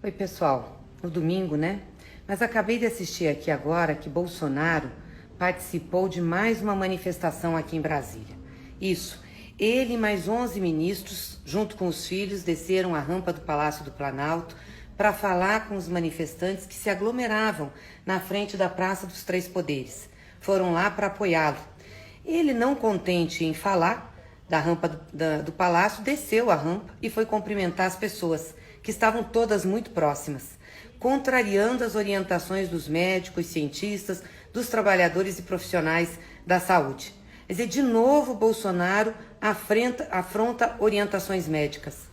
Oi, pessoal. No domingo, né? Mas acabei de assistir aqui agora que Bolsonaro participou de mais uma manifestação aqui em Brasília. Isso. Ele e mais 11 ministros, junto com os filhos, desceram a rampa do Palácio do Planalto para falar com os manifestantes que se aglomeravam na frente da Praça dos Três Poderes. Foram lá para apoiá-lo. Ele, não contente em falar da rampa do Palácio, desceu a rampa e foi cumprimentar as pessoas, que estavam todas muito próximas, contrariando as orientações dos médicos, cientistas, dos trabalhadores e profissionais da saúde. Quer dizer, de novo, Bolsonaro afronta orientações médicas.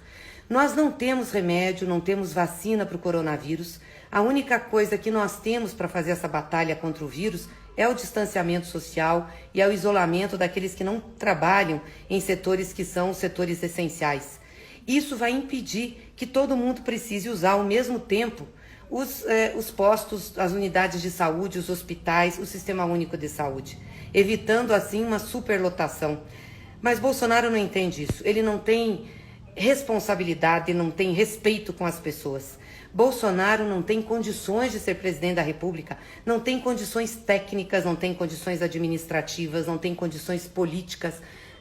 Nós não temos remédio, não temos vacina para o coronavírus. A única coisa que nós temos para fazer essa batalha contra o vírus é o distanciamento social e é o isolamento daqueles que não trabalham em setores que são setores essenciais. Isso vai impedir que todo mundo precise usar ao mesmo tempo os postos, as unidades de saúde, os hospitais, o Sistema Único de Saúde, evitando assim uma superlotação. Mas Bolsonaro não entende isso, ele não tem responsabilidade, não tem respeito com as pessoas. Bolsonaro não tem condições de ser presidente da República, não tem condições técnicas, não tem condições administrativas, não tem condições políticas.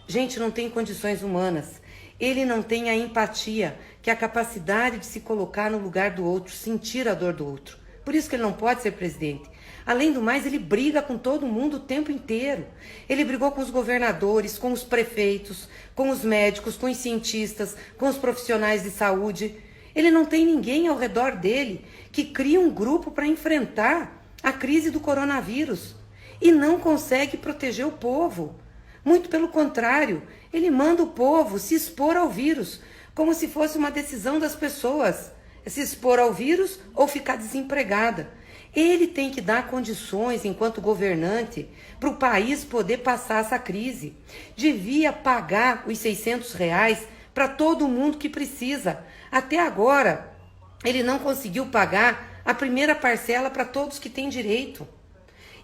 Gente, não tem condições humanas. Ele não tem a empatia, que é a capacidade de se colocar no lugar do outro, sentir a dor do outro. Por isso que ele não pode ser presidente. Além do mais, ele briga com todo mundo o tempo inteiro. Ele brigou com os governadores, com os prefeitos, com os médicos, com os cientistas, com os profissionais de saúde. Ele não tem ninguém ao redor dele que cria um grupo para enfrentar a crise do coronavírus e não consegue proteger o povo. Muito pelo contrário, ele manda o povo se expor ao vírus, como se fosse uma decisão das pessoas, se expor ao vírus ou ficar desempregada. Ele tem que dar condições, enquanto governante, para o país poder passar essa crise. Devia pagar os R$600 para todo mundo que precisa. Até agora, ele não conseguiu pagar a primeira parcela para todos que têm direito.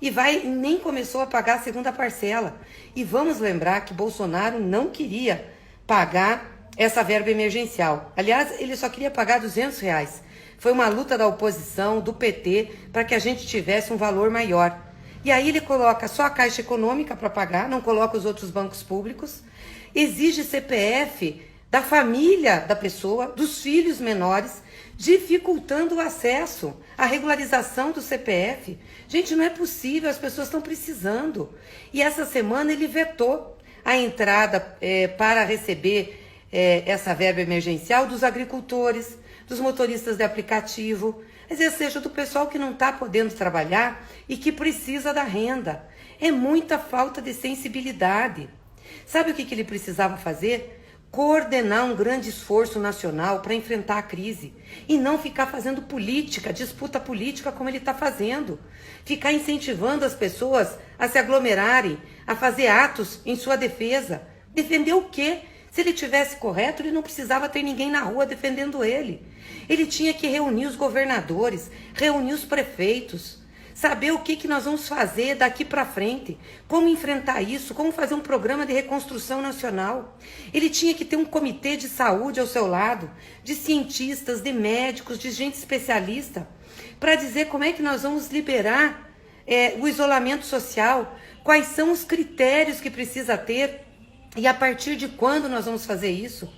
E nem começou a pagar a segunda parcela. E vamos lembrar que Bolsonaro não queria pagar essa verba emergencial. Aliás, ele só queria pagar R$200. Foi uma luta da oposição, do PT, para que a gente tivesse um valor maior. E aí ele coloca só a Caixa Econômica para pagar, não coloca os outros bancos públicos, exige CPF da família da pessoa, dos filhos menores, dificultando o acesso à regularização do CPF. Gente, não é possível, as pessoas estão precisando. E essa semana ele vetou a entrada para receber essa verba emergencial dos agricultores, dos motoristas de aplicativo, seja do pessoal que não está podendo trabalhar e que precisa da renda. É muita falta de sensibilidade. Sabe o que ele precisava fazer? Coordenar um grande esforço nacional para enfrentar a crise e não ficar fazendo política, disputa política como ele está fazendo. Ficar incentivando as pessoas a se aglomerarem, a fazer atos em sua defesa. Defender o quê? Se ele tivesse correto, ele não precisava ter ninguém na rua defendendo ele. Ele tinha que reunir os governadores, reunir os prefeitos, saber o que nós vamos fazer daqui para frente, como enfrentar isso, como fazer um programa de reconstrução nacional. Ele tinha que ter um comitê de saúde ao seu lado, de cientistas, de médicos, de gente especialista, para dizer como é que nós vamos liberar o isolamento social, quais são os critérios que precisa ter e a partir de quando nós vamos fazer isso.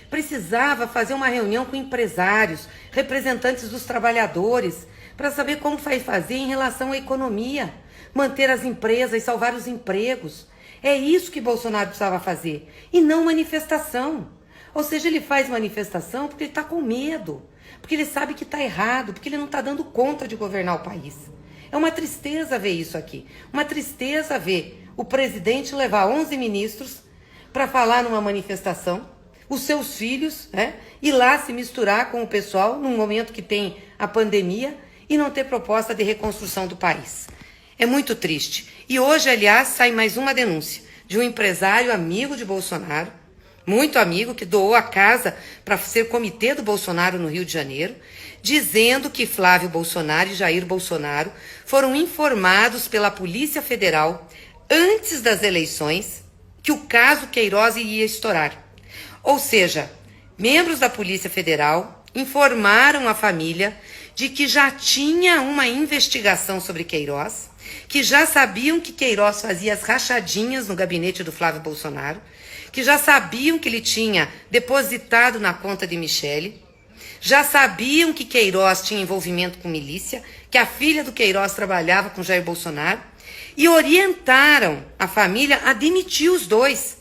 Precisava fazer uma reunião com empresários, representantes dos trabalhadores, para saber como vai fazer em relação à economia, manter as empresas, salvar os empregos. É isso que Bolsonaro precisava fazer, e não manifestação. Ou seja, ele faz manifestação porque ele está com medo, porque ele sabe que está errado, porque ele não está dando conta de governar o país. É uma tristeza ver isso aqui, uma tristeza ver o presidente levar 11 ministros para falar numa manifestação, os seus filhos, ir lá se misturar com o pessoal num momento que tem a pandemia e não ter proposta de reconstrução do país. É muito triste. E hoje, aliás, sai mais uma denúncia de um empresário amigo de Bolsonaro, muito amigo, que doou a casa para ser comitê do Bolsonaro no Rio de Janeiro, dizendo que Flávio Bolsonaro e Jair Bolsonaro foram informados pela Polícia Federal antes das eleições que o caso Queiroz ia estourar. Ou seja, membros da Polícia Federal informaram a família de que já tinha uma investigação sobre Queiroz, que já sabiam que Queiroz fazia as rachadinhas no gabinete do Flávio Bolsonaro, que já sabiam que ele tinha depositado na conta de Michele, já sabiam que Queiroz tinha envolvimento com milícia, que a filha do Queiroz trabalhava com Jair Bolsonaro, e orientaram a família a demitir os dois.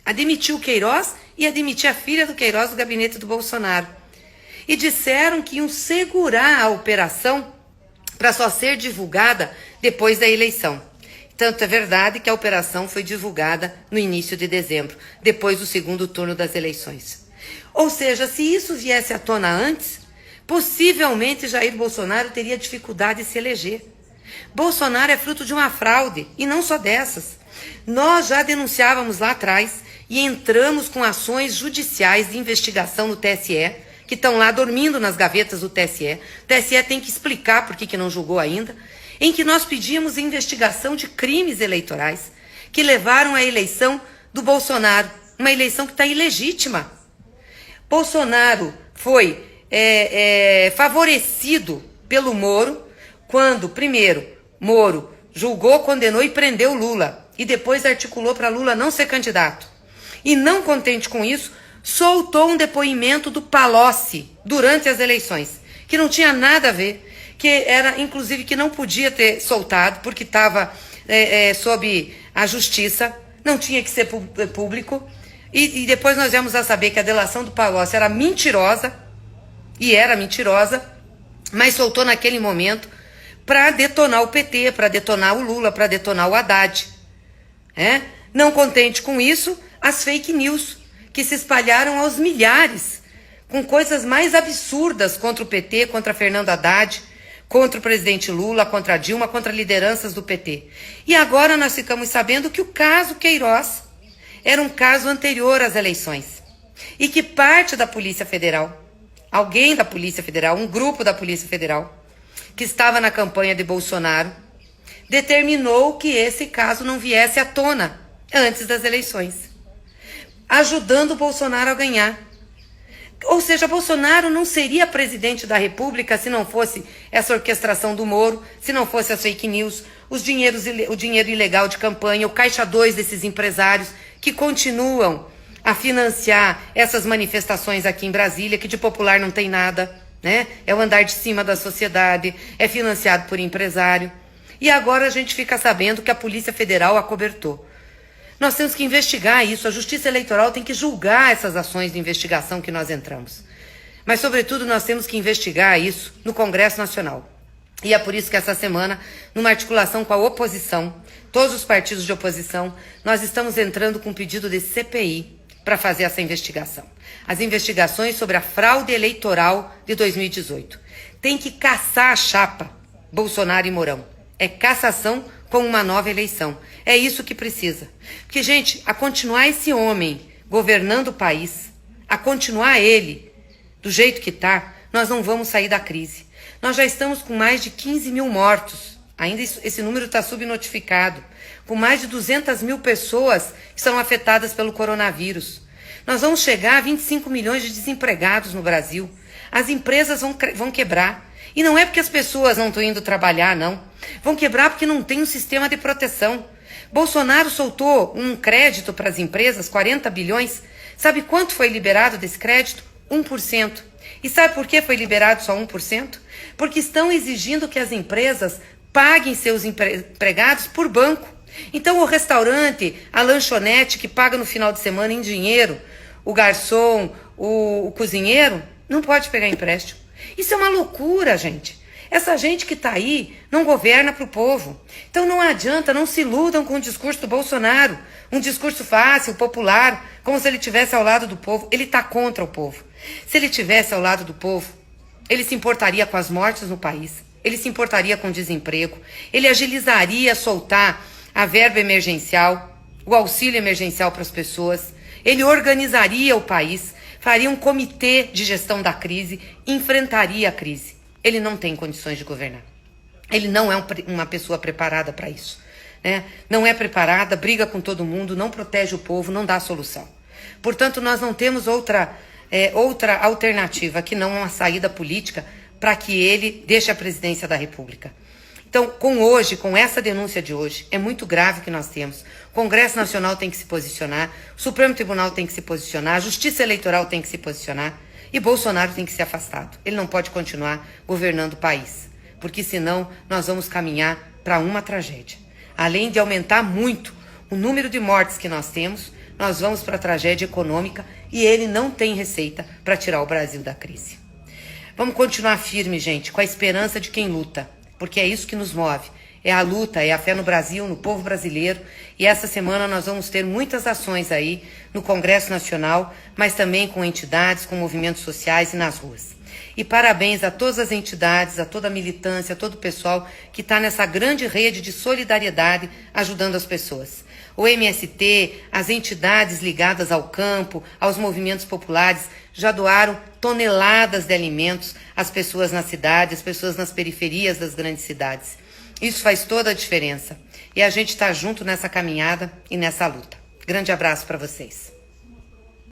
A demitir o Queiroz e a demitir a filha do Queiroz do gabinete do Bolsonaro. E disseram que iam segurar a operação para só ser divulgada depois da eleição. Tanto é verdade que a operação foi divulgada no início de dezembro, depois do segundo turno das eleições. Ou seja, se isso viesse à tona antes, possivelmente Jair Bolsonaro teria dificuldade de se eleger. Bolsonaro é fruto de uma fraude, e não só dessas. Nós já denunciávamos lá atrás e entramos com ações judiciais de investigação no TSE, que estão lá dormindo nas gavetas do TSE. O TSE tem que explicar por que não julgou ainda, em que nós pedimos investigação de crimes eleitorais que levaram à eleição do Bolsonaro, uma eleição que está ilegítima. Bolsonaro foi favorecido pelo Moro quando, primeiro, Moro julgou, condenou e prendeu Lula, e depois articulou para Lula não ser candidato. E não contente com isso, soltou um depoimento do Palocci durante as eleições, que não tinha nada a ver, que era, inclusive, que não podia ter soltado, porque estava sob a justiça, não tinha que ser público, e depois nós viemos a saber que a delação do Palocci era mentirosa, mas soltou naquele momento para detonar o PT, para detonar o Lula, para detonar o Haddad. Não contente com isso, as fake news, que se espalharam aos milhares, com coisas mais absurdas contra o PT, contra Fernando Haddad, contra o presidente Lula, contra a Dilma, contra lideranças do PT. E agora nós ficamos sabendo que o caso Queiroz era um caso anterior às eleições. E que parte da Polícia Federal, alguém da Polícia Federal, um grupo da Polícia Federal, que estava na campanha de Bolsonaro, determinou que esse caso não viesse à tona antes das eleições, ajudando o Bolsonaro a ganhar. Ou seja, Bolsonaro não seria presidente da República se não fosse essa orquestração do Moro, se não fosse as fake news, o dinheiro ilegal de campanha, o caixa 2 desses empresários que continuam a financiar essas manifestações aqui em Brasília, que de popular não tem nada, né? É o andar de cima da sociedade, é financiado por empresário. E agora a gente fica sabendo que a Polícia Federal acobertou. Nós temos que investigar isso, a Justiça Eleitoral tem que julgar essas ações de investigação que nós entramos. Mas, sobretudo, nós temos que investigar isso no Congresso Nacional. E é por isso que essa semana, numa articulação com a oposição, todos os partidos de oposição, nós estamos entrando com um pedido de CPI para fazer essa investigação. As investigações sobre a fraude eleitoral de 2018. Tem que caçar a chapa Bolsonaro e Mourão. É cassação com uma nova eleição. É isso que precisa. Porque, gente, a continuar esse homem governando o país, a continuar ele do jeito que está, nós não vamos sair da crise. Nós já estamos com mais de 15 mil mortos. Ainda esse número está subnotificado. Com mais de 200 mil pessoas que são afetadas pelo coronavírus. Nós vamos chegar a 25 milhões de desempregados no Brasil. As empresas vão quebrar. E não é porque as pessoas não estão indo trabalhar, não. Vão quebrar porque não tem um sistema de proteção. Bolsonaro soltou um crédito para as empresas, 40 bilhões. Sabe quanto foi liberado desse crédito? 1%. E sabe por que foi liberado só 1%? Porque estão exigindo que as empresas paguem seus empregados por banco. Então o restaurante, a lanchonete que paga no final de semana em dinheiro, o garçom, o cozinheiro, não pode pegar empréstimo. Isso é uma loucura, gente. Essa gente que está aí não governa para o povo. Então não adianta, não se iludam com o discurso do Bolsonaro. Um discurso fácil, popular, como se ele estivesse ao lado do povo. Ele está contra o povo. Se ele estivesse ao lado do povo, ele se importaria com as mortes no país. Ele se importaria com o desemprego. Ele agilizaria soltar a verba emergencial, o auxílio emergencial para as pessoas. Ele organizaria o país, faria um comitê de gestão da crise, enfrentaria a crise. Ele não tem condições de governar. Ele não é uma pessoa preparada para isso, né? Não é preparada, briga com todo mundo, não protege o povo, não dá solução. Portanto, nós não temos outra outra alternativa que não uma saída política para que ele deixe a presidência da República. Então, com essa denúncia de hoje, é muito grave que nós temos. O Congresso Nacional tem que se posicionar, o Supremo Tribunal tem que se posicionar, a Justiça Eleitoral tem que se posicionar e Bolsonaro tem que ser afastado. Ele não pode continuar governando o país, porque senão nós vamos caminhar para uma tragédia. Além de aumentar muito o número de mortes que nós temos, nós vamos para a tragédia econômica e ele não tem receita para tirar o Brasil da crise. Vamos continuar firme, gente, com a esperança de quem luta, porque é isso que nos move. É a luta, é a fé no Brasil, no povo brasileiro. E essa semana nós vamos ter muitas ações aí no Congresso Nacional, mas também com entidades, com movimentos sociais e nas ruas. E parabéns a todas as entidades, a toda a militância, a todo o pessoal que está nessa grande rede de solidariedade ajudando as pessoas. O MST, as entidades ligadas ao campo, aos movimentos populares, já doaram toneladas de alimentos às pessoas na cidade, às pessoas nas periferias das grandes cidades. Isso faz toda a diferença. E a gente está junto nessa caminhada e nessa luta. Grande abraço para vocês.